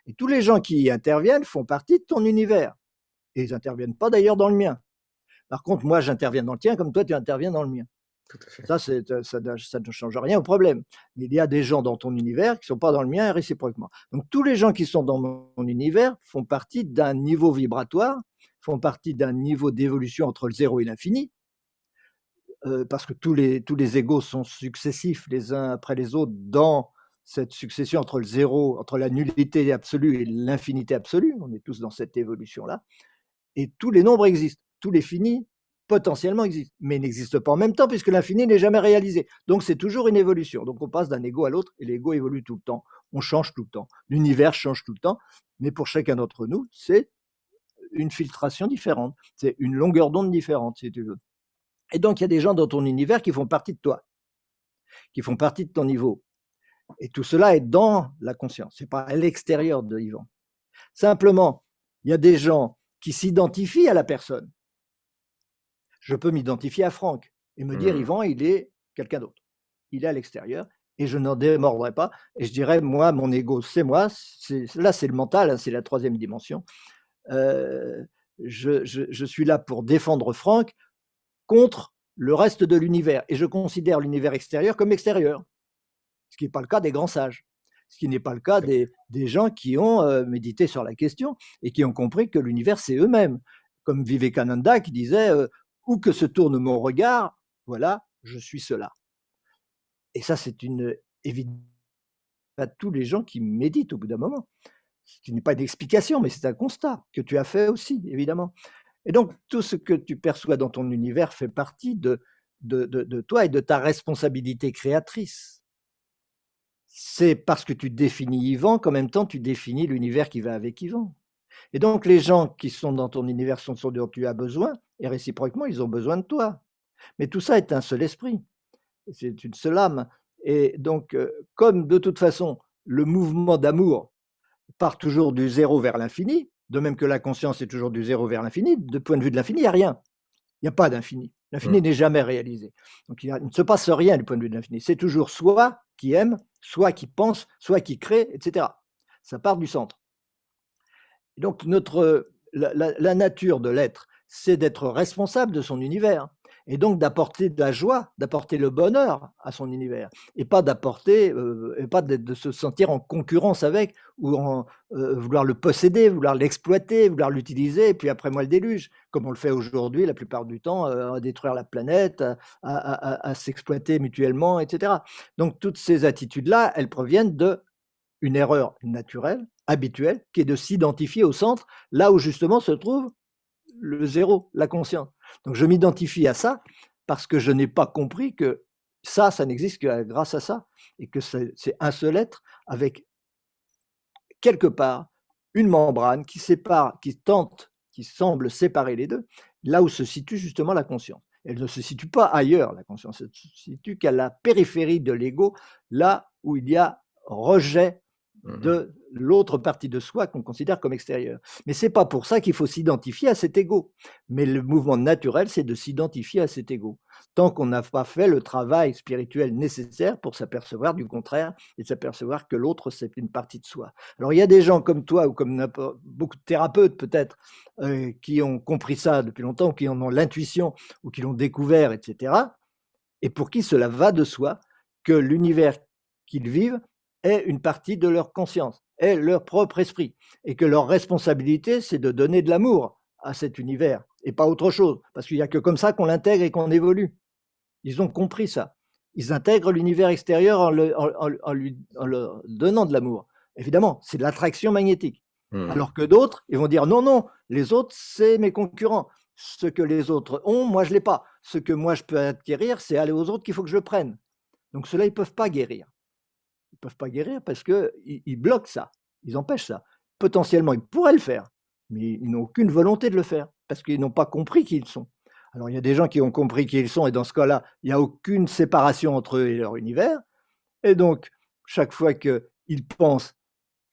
Et tous les gens qui y interviennent font partie de ton univers. Et ils n'interviennent pas d'ailleurs dans le mien. Par contre, moi, j'interviens dans le tien comme toi, tu interviens dans le mien. tout à fait. Ça, ça ne change rien au problème. Mais il y a des gens dans ton univers qui ne sont pas dans le mien et réciproquement. Donc tous les gens qui sont dans mon univers font partie d'un niveau vibratoire, font partie d'un niveau d'évolution entre le zéro et l'infini, parce que tous les égaux sont successifs les uns après les autres dans cette succession entre le zéro, entre la nullité absolue et l'infinité absolue. On est tous dans cette évolution-là. Et tous les nombres existent, tous les finis potentiellement existent, mais ils n'existent pas en même temps puisque l'infini n'est jamais réalisé. Donc c'est toujours une évolution. Donc on passe d'un ego à l'autre et l'ego évolue tout le temps. On change tout le temps. L'univers change tout le temps, mais pour chacun d'entre nous, c'est une filtration différente. C'est une longueur d'onde différente, si tu veux. Et donc il y a des gens dans ton univers qui font partie de toi, qui font partie de ton niveau. Et tout cela est dans la conscience. C'est pas à l'extérieur de Yvan. Simplement, il y a des gens qui s'identifient à la personne. Je peux m'identifier à Franck et me dire, Yvan, il est quelqu'un d'autre. Il est à l'extérieur et je n'en démordrai pas. Et je dirais, moi, mon ego, c'est moi. Là, c'est le mental, hein, c'est la troisième dimension. Je suis là pour défendre Franck contre le reste de l'univers. Et je considère l'univers extérieur comme extérieur. Ce qui n'est pas le cas des grands sages. Ce qui n'est pas le cas des gens qui ont médité sur la question et qui ont compris que l'univers, c'est eux-mêmes. Comme Vivekananda qui disait où que se tourne mon regard, voilà, je suis cela. Et ça, c'est une évidence à tous les gens qui méditent au bout d'un moment. Ce n'est pas une explication, mais c'est un constat que tu as fait aussi, évidemment. Et donc, tout ce que tu perçois dans ton univers fait partie de toi et de ta responsabilité créatrice. C'est parce que tu définis Yvan qu'en même temps, tu définis l'univers qui va avec Yvan. Et donc, les gens qui sont dans ton univers sont ceux dont tu as besoin, et réciproquement, ils ont besoin de toi. Mais tout ça est un seul esprit, c'est une seule âme. Et donc, comme de toute façon, le mouvement d'amour part toujours du zéro vers l'infini, de même que la conscience est toujours du zéro vers l'infini, de point de vue de l'infini, il n'y a rien. Il n'y a pas d'infini. L'infini n'est jamais réalisé. Donc, il ne se passe rien du point de vue de l'infini. C'est toujours soi qui aime, soit qui pense, soit qui crée, etc. Ça part du centre. Et donc, la nature de l'être, c'est d'être responsable de son univers et donc d'apporter de la joie, d'apporter le bonheur à son univers et pas d'apporter, et pas de se sentir en concurrence avec ou vouloir le posséder, vouloir l'exploiter, vouloir l'utiliser et puis après moi le déluge, comme on le fait aujourd'hui la plupart du temps, à détruire la planète, à s'exploiter mutuellement, etc. Donc toutes ces attitudes-là, elles proviennent de une erreur naturelle, habituelle, qui est de s'identifier au centre, là où justement se trouve le zéro, la conscience. Donc je m'identifie à ça parce que je n'ai pas compris que ça n'existe que grâce à ça, et que c'est un seul être avec quelque part une membrane qui sépare, qui semble séparer les deux, là où se situe justement la conscience. Elle ne se situe pas ailleurs, la conscience, elle se situe qu'à la périphérie de l'ego, là où il y a rejet de l'autre partie de soi qu'on considère comme extérieure. Mais ce n'est pas pour ça qu'il faut s'identifier à cet ego. Mais le mouvement naturel, c'est de s'identifier à cet ego. Tant qu'on n'a pas fait le travail spirituel nécessaire pour s'apercevoir du contraire et s'apercevoir que l'autre, c'est une partie de soi. Alors, il y a des gens comme toi ou comme beaucoup de thérapeutes peut-être qui ont compris ça depuis longtemps, ou qui en ont l'intuition ou qui l'ont découvert, etc. Et pour qui cela va de soi que l'univers qu'ils vivent est une partie de leur conscience, est leur propre esprit, et que leur responsabilité, c'est de donner de l'amour à cet univers, et pas autre chose, parce qu'il n'y a que comme ça qu'on l'intègre et qu'on évolue. Ils ont compris ça. Ils intègrent l'univers extérieur en leur donnant de l'amour. Évidemment, c'est de l'attraction magnétique. Alors que d'autres, ils vont dire non, non, les autres, c'est mes concurrents. Ce que les autres ont, moi, je ne l'ai pas. Ce que moi, je peux acquérir, c'est aller aux autres qu'il faut que je le prenne. Donc, ceux-là, ils ne peuvent pas guérir. Ils ne peuvent pas guérir parce qu'ils bloquent ça, ils empêchent ça. Potentiellement, ils pourraient le faire, mais ils n'ont aucune volonté de le faire parce qu'ils n'ont pas compris qui ils sont. Alors, il y a des gens qui ont compris qui ils sont et dans ce cas-là, il n'y a aucune séparation entre eux et leur univers. Et donc, chaque fois qu'ils pensent,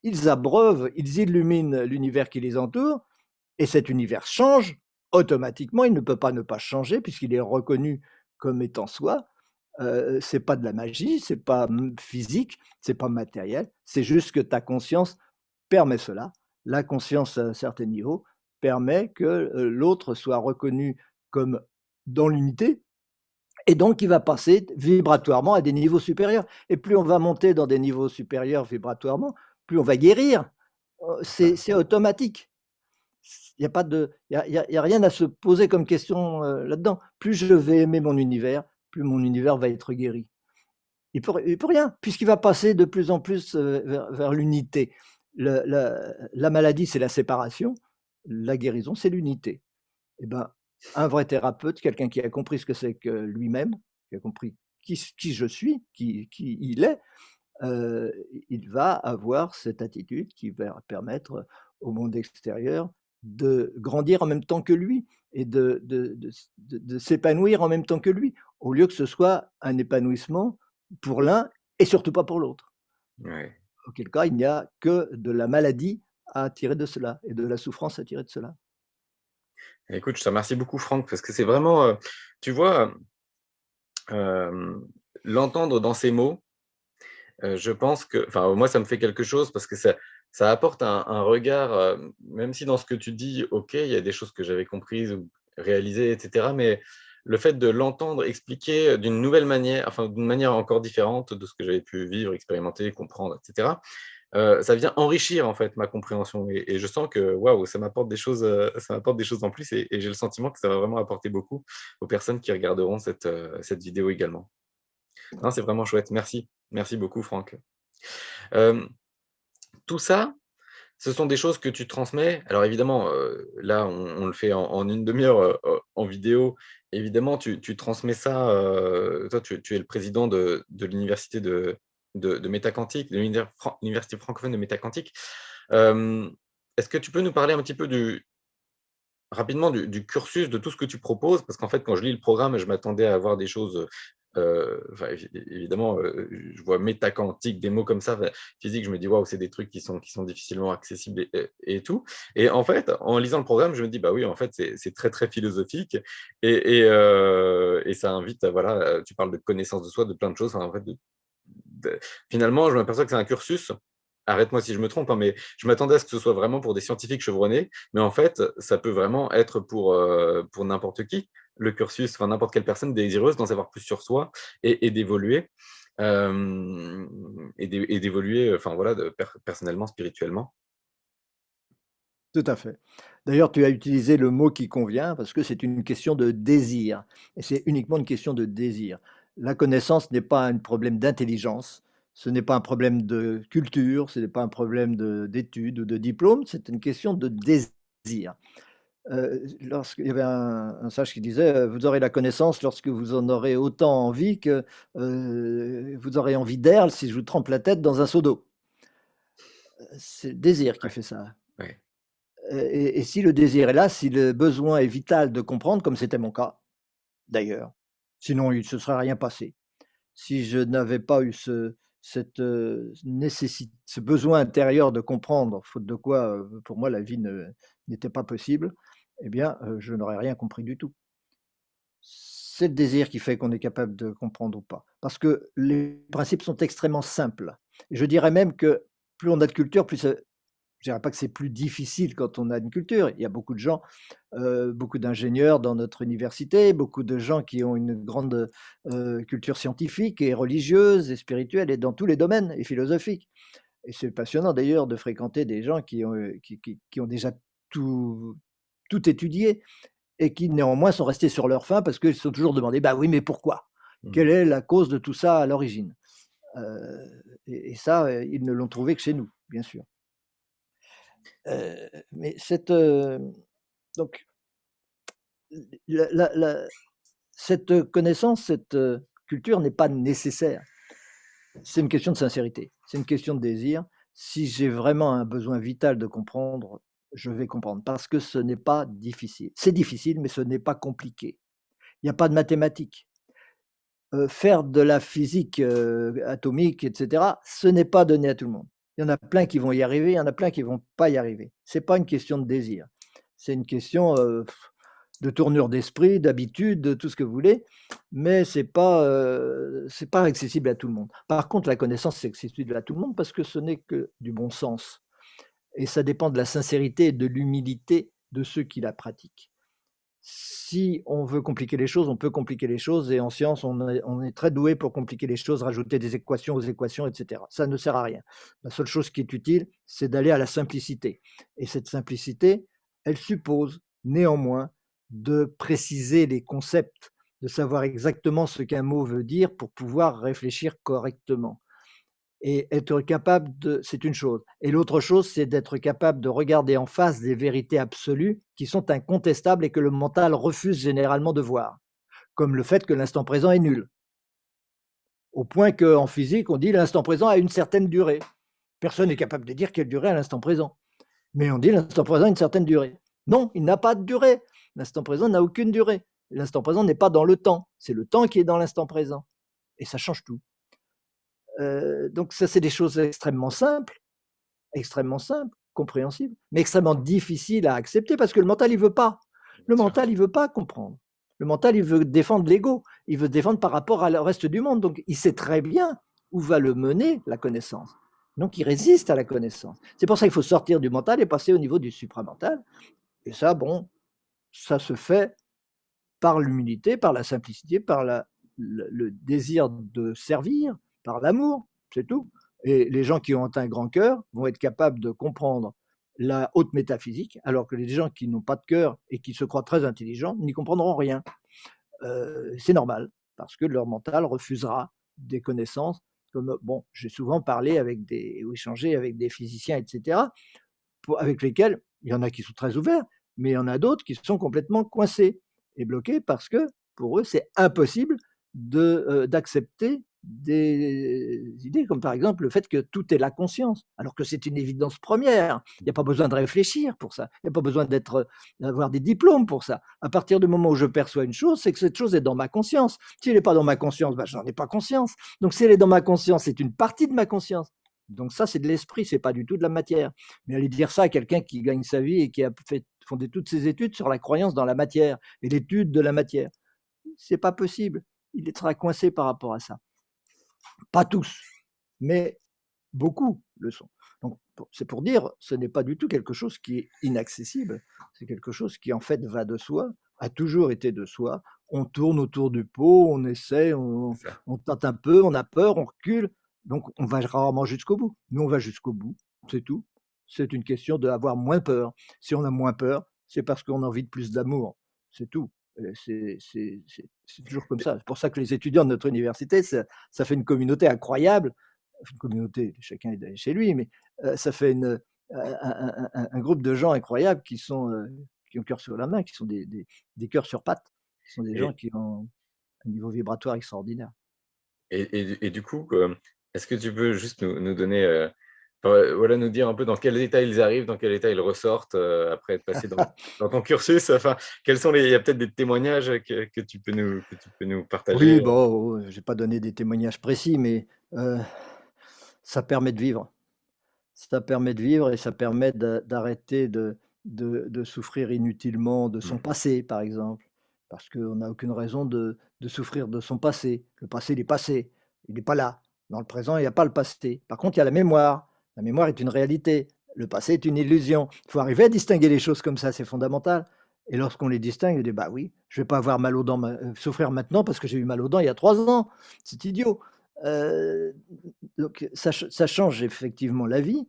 ils abreuvent, ils illuminent l'univers qui les entoure et cet univers change automatiquement. Il ne peut pas ne pas changer puisqu'il est reconnu comme étant soi. C'est pas de la magie, c'est pas physique, c'est pas matériel, c'est juste que ta conscience permet cela. La conscience à un certain niveau permet que l'autre soit reconnu comme dans l'unité Et donc, il va passer vibratoirement à des niveaux supérieurs. Et plus on va monter dans des niveaux supérieurs vibratoirement, plus on va guérir. Ouais. C'est automatique. Il y a pas de, il y a rien à se poser comme question là-dedans. Plus je vais aimer mon univers, plus mon univers va être guéri. Il peut rien, puisqu'il va passer de plus en plus vers l'unité. La maladie, c'est la séparation. La guérison, c'est l'unité. Eh ben, un vrai thérapeute, quelqu'un qui a compris ce que c'est que lui-même, qui a compris qui je suis, qui il est, heu, il va avoir cette attitude qui va permettre au monde extérieur de grandir en même temps que lui et de s'épanouir en même temps que lui, au lieu que ce soit un épanouissement pour l'un et surtout pas pour l'autre. Ouais. Auquel cas, il n'y a que de la maladie à tirer de cela et de la souffrance à tirer de cela. Écoute, je te remercie beaucoup Franck, parce que c'est vraiment, tu vois, hem, l'entendre dans ces mots, je pense que enfin, moi, ça me fait quelque chose parce que ça apporte un regard, même si dans ce que tu dis, OK, il y a des choses que j'avais comprises ou réalisées et cetera, mais le fait de l'entendre expliquer d'une nouvelle manière, enfin, d'une manière encore différente de ce que j'avais pu vivre, expérimenter, comprendre et cetera, ça vient enrichir, en fait, ma compréhension et je sens que, waouh, ça m'apporte des choses en plus et j'ai le sentiment que ça va vraiment apporter beaucoup aux personnes qui regarderont cette vidéo également. Non, c'est vraiment chouette. Merci. Merci beaucoup Franck. Hem, tout ça, ce sont des choses que tu transmets. Alors évidemment, là, on le fait en 1/2 heure, en vidéo. Évidemment, tu transmets ça, toi, tu es le président de l'université de Métaquantique, de l'université francophone de Métaquantique. Hem, est-ce que tu peux nous parler un petit peu rapidement du cursus de tout ce que tu proposes? Parce qu'en fait, quand je lis le programme, je m'attendais à avoir des choses, enfin évidemment, je vois méta-quantique, des mots comme ça, enfin, physique, je me dis: «Waouh, c'est des trucs qui sont difficilement accessibles et tout» et en fait, en lisant le programme, je me dis: «Bah oui, en fait, c'est très, très philosophique» et ça invite à voilà, tu parles de connaissance de soi, de plein de choses, enfin, en fait, de finalement, je m'aperçois que c'est un cursus, arrête-moi si je me trompe, hein, mais je m'attendais à ce que ce soit vraiment pour des scientifiques chevronnés, mais en fait, ça peut vraiment être pour n'importe qui, le cursus, enfin n'importe quelle personne désireuse d'en savoir plus sur soi et d'évoluer, et d'évoluer, enfin voilà, personnellement, spirituellement. Tout à fait. D'ailleurs, tu as utilisé le mot qui convient parce que c'est une question de désir et c'est uniquement une question de désir. La connaissance n'est pas un problème d'intelligence, ce n'est pas un problème de culture, ce n'est pas un problème d'études ou de diplôme, c'est une question de désir. Lorsqu'il y avait un sage qui disait, «Vous aurez la connaissance lorsque vous en aurez autant envie que, vous aurez envie d'air si je vous trempe la tête dans un seau d'eau». C'est le désir qui Ouais, fait ça. ouais. Et si le désir est là, si le besoin est vital de comprendre, comme c'était mon cas d'ailleurs, sinon il ne se serait rien passé. Si je n'avais pas eu ce besoin intérieur de comprendre, faute de quoi, pour moi la vie n'était pas possible, eh bien, je n'aurais rien compris du tout. C'est le désir qui fait qu'on est capable de comprendre ou pas. Parce que les principes sont extrêmement simples. Je dirais même que plus on a de culture, plus je dirais pas que c'est plus difficile quand on a une culture. Il y a beaucoup de gens, beaucoup d'ingénieurs dans notre université, beaucoup de gens qui ont une grande, culture scientifique et religieuse et spirituelle et dans tous les domaines et philosophiques. Et c'est passionnant d'ailleurs de fréquenter des gens qui ont, qui ont déjà tout tout étudié et qui néanmoins sont restés sur leur faim parce qu'ils se sont toujours demandé: «Bah oui, mais pourquoi? Mmh. Quelle est la cause de tout ça à l'origine?» Et ça, ils ne l'ont trouvé que chez nous, bien sûr. Mais donc la cette connaissance, cette, culture n'est pas nécessaire. C'est une question de sincérité, c'est une question de désir. Si j'ai vraiment un besoin vital de comprendre, je vais comprendre parce que ce n'est pas difficile. C'est difficile, mais ce n'est pas compliqué. Il n'y a pas de mathématiques. Faire de la physique, atomique et cetera, ce n'est pas donné à tout le monde. Il y en a plein qui vont y arriver, il y en a plein qui vont pas y arriver. C'est pas une question de désir. C'est une question, de tournure d'esprit, d'habitude, de tout ce que vous voulez, mais c'est pas accessible à tout le monde. Par contre, la connaissance, c'est accessible à tout le monde parce que ce n'est que du bon sens et ça dépend de la sincérité et de l'humilité de ceux qui la pratiquent. Si on veut compliquer les choses, on peut compliquer les choses et en science, on est très doué pour compliquer les choses, rajouter des équations aux équations et cetera. Ça ne sert à rien. La seule chose qui est utile, c'est d'aller à la simplicité et cette simplicité, elle suppose néanmoins de préciser les concepts, de savoir exactement ce qu'un mot veut dire pour pouvoir réfléchir correctement. Et être capable de c'est une chose. Et l'autre chose, c'est d'être capable de regarder en face des vérités absolues qui sont incontestables et que le mental refuse généralement de voir. Comme le fait que l'instant présent est nul. Au point qu'en physique, on dit l'instant présent a une certaine durée. Personne n'est capable de dire quelle durée a l'instant présent. Mais on dit l'instant présent a une certaine durée. Non, il n'a pas de durée. L'instant présent n'a aucune durée. L'instant présent n'est pas dans le temps. C'est le temps qui est dans l'instant présent. Et ça change tout. Donc ça, c'est des choses extrêmement simples, compréhensibles, mais extrêmement difficiles à accepter parce que le mental, il veut pas. Le Bien sûr. mental, il veut pas comprendre. Le mental, il veut défendre l'ego. Il veut défendre par rapport au reste du monde. Donc, il sait très bien où va le mener la connaissance. Donc, il résiste à la connaissance. C'est pour ça qu'il faut sortir du mental et passer au niveau du supramental. Et ça, bon, ça se fait par l'humilité, par la simplicité, par le désir de servir, par l'amour, c'est tout. Et les gens qui ont un grand cœur vont être capables de comprendre la haute métaphysique, alors que les gens qui n'ont pas de cœur et qui se croient très intelligents n'y comprendront rien. C'est normal, parce que leur mental refusera des connaissances. Comme, bon, j'ai souvent parlé avec des, ou échangé avec des physiciens, etc., avec lesquels il y en a qui sont très ouverts, mais il y en a d'autres qui sont complètement coincés et bloqués parce que pour eux, c'est impossible d'accepter des idées comme par exemple le fait que tout est la conscience, alors que c'est une évidence première. Il n'y a pas besoin de réfléchir pour ça. Il n'y a pas besoin d'avoir des diplômes pour ça. À partir du moment où je perçois une chose, c'est que cette chose est dans ma conscience. Si elle n'est pas dans ma conscience, ben, je n'en ai pas conscience. Donc si elle est dans ma conscience, c'est une partie de ma conscience. Donc ça, c'est de l'esprit, c'est pas du tout de la matière. Mais aller dire ça à quelqu'un qui gagne sa vie et qui a fondé toutes ses études sur la croyance dans la matière et l'étude de la matière, c'est pas possible. Il sera coincé par rapport à ça. Pas tous, mais beaucoup le sont. Donc c'est pour dire, ce n'est pas du tout quelque chose qui est inaccessible. C'est quelque chose qui en fait va de soi, a toujours été de soi. On tourne autour du pot, on essaie, C'est ça. on tente un peu, on a peur, on recule. Donc on va rarement jusqu'au bout. Nous, on va jusqu'au bout, c'est tout. C'est une question d'avoir moins peur. Si on a moins peur, c'est parce qu'on a envie de plus d'amour. C'est tout. C'est toujours comme ça. C'est pour ça que les étudiants de notre université, ça fait une communauté incroyable. Une communauté, chacun est chez lui, mais ça fait un groupe de gens incroyables qui ont cœur sur la main, qui sont des cœurs sur pattes, qui sont des gens Et qui ont un niveau vibratoire extraordinaire. et du coup, est-ce que tu peux juste nous donner, enfin, voilà, nous dire un peu dans quel état ils arrivent, dans quel état ils ressortent, après être passés dans ton cursus? Enfin, quels sont les il y a peut-être des témoignages, que tu peux nous partager? Oui, bon, je vais pas donner des témoignages précis, mais heu, ça permet de vivre. Ça permet de vivre et ça permet d'arrêter de souffrir inutilement de son Mmh. passé, par exemple. Parce qu'on n'a aucune raison de souffrir de son passé. Le passé, il est passé, il n'est pas là. Dans le présent, il n'y a pas le passé. Par contre, il y a la mémoire. La mémoire est une réalité. Le passé est une illusion. Il faut arriver à distinguer les choses comme ça, c'est fondamental. Et lorsqu'on les distingue, on dit bah oui, je vais pas avoir mal aux dents, souffrir maintenant parce que j'ai eu mal aux dents il y a 3 ans. C'est idiot. Heu, donc ça change effectivement la vie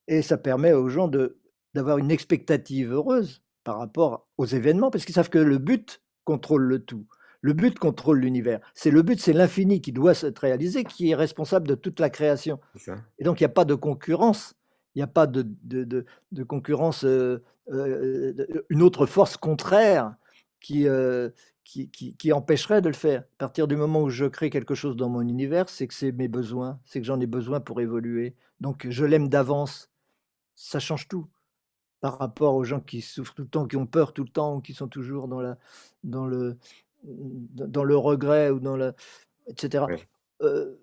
et ça permet aux gens d'avoir une expectative heureuse par rapport aux événements, parce qu'ils savent que le but contrôle le tout. Le but contrôle l'univers. C'est le but, c'est l'infini qui doit être réalisé, qui est responsable de toute la création. C'est ça. Et donc il y a pas de concurrence. Il y a pas de concurrence, une autre force contraire qui, qui empêcherait de le faire. À partir du moment où je crée quelque chose dans mon univers, c'est que c'est mes besoins, c'est que j'en ai besoin pour évoluer. Donc je l'aime d'avance. Ça change tout par rapport aux gens qui souffrent tout le temps, qui ont peur tout le temps, ou qui sont toujours dans le dans le regret ou dans le et cetera. Oui. Heu,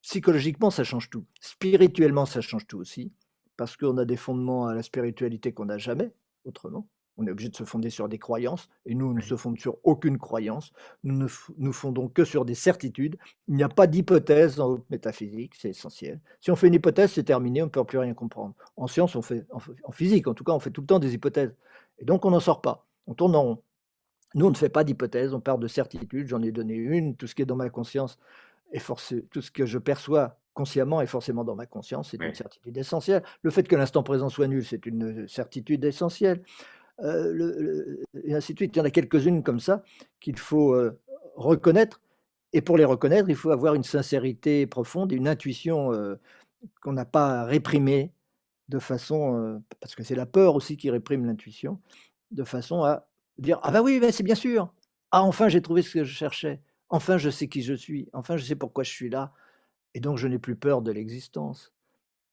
Psychologiquement, ça change tout. Spirituellement, ça change tout aussi, parce qu'on a des fondements à la spiritualité qu'on n'a jamais autrement. On est obligé de se fonder sur des croyances et nous, on ne Oui. se fonde sur aucune croyance. Nous ne f nous fondons que sur des certitudes. Il n'y a pas d'hypothèse en haute métaphysique, c'est essentiel. Si on fait une hypothèse, c'est terminé, on ne peut plus rien comprendre. En science, on fait en physique, en tout cas, on fait tout le temps des hypothèses et donc on n'en sort pas. On tourne en rond. Nous, on ne fait pas d'hypothèses, on part de certitudes. J'en ai donné une, tout ce qui est dans ma conscience tout ce que je perçois consciemment est forcément dans ma conscience, c'est une Oui. certitude essentielle. Le fait que l'instant présent soit nul, c'est une certitude essentielle. Et ainsi de suite. Il y en a quelques-unes comme ça qu'il faut, reconnaître et pour les reconnaître, il faut avoir une sincérité profonde et une intuition, qu'on n'a pas réprimée de façon, parce que c'est la peur aussi qui réprime l'intuition, de façon à dire: «Ah bah oui, bah, c'est bien sûr! Ah enfin j'ai trouvé ce que je cherchais. Enfin je sais qui je suis. Enfin je sais pourquoi je suis là et donc je n'ai plus peur de l'existence»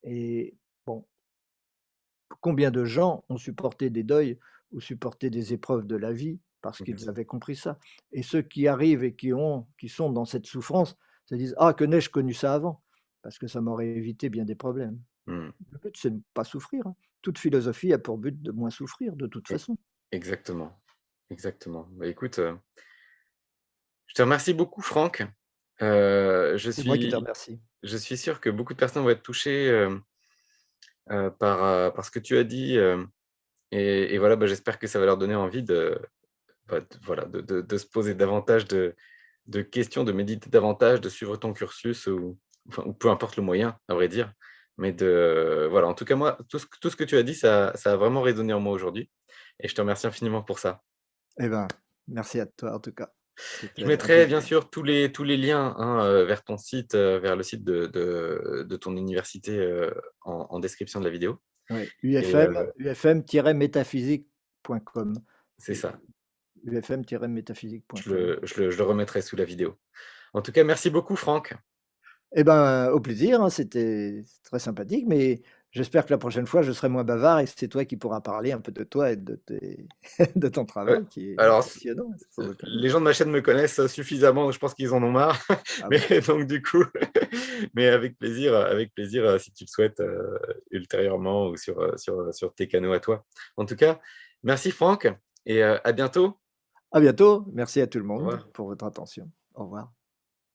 et bon, combien de gens ont supporté des deuils ou supporté des épreuves de la vie parce Bien qu'ils sûr. avaient compris ça? Et ceux qui arrivent et qui sont dans cette souffrance, se disent: «Ah que n'ai-je connu ça avant? Parce que ça m'aurait évité bien des problèmes». Mmh. Le but, c'est de ne pas souffrir, hein. Toute philosophie a pour but de moins souffrir de toute E façon. exactement, exactement. Bah, écoute, je te remercie beaucoup Franck. Je C'est moi qui te suis remercie. je suis sûr que beaucoup de personnes vont être touchées, par ce que tu as dit, et voilà, bah, j'espère que ça va leur donner envie voilà, de se poser davantage de questions, de méditer davantage, de suivre ton cursus ou enfin, ou peu importe le moyen, à vrai dire. Mais voilà, en tout cas, moi, tout ce que tu as dit, ça a vraiment résonné en moi aujourd'hui et je te remercie infiniment pour ça. Eh ben, merci à toi en tout cas. Je C'était un mettrai bien plaisir. sûr tous les liens, hein, vers ton site, vers le site de ton université, en description de la vidéo Ouais, et ufm-métaphysique.com c'est et ça. ufm-métaphysique.com. Je le remettrai sous la vidéo. En tout cas, merci beaucoup Franck. Eh ben, au plaisir, hein, c'était très sympathique, mais j'espère que la prochaine fois, je serai moins bavard et c'est toi qui pourras parler un peu de toi et de tes de ton Heu, travail qui est alors passionnant, sans aucun doute. les gens de ma chaîne me connaissent suffisamment, je pense qu'ils en ont marre. Ah Mais bon? donc du coup, mais avec plaisir, si tu le souhaites, ultérieurement ou sur tes canaux à toi. En tout cas, merci Franck et à bientôt. À bientôt, merci à tout le Au monde revoir. pour votre attention. Au revoir.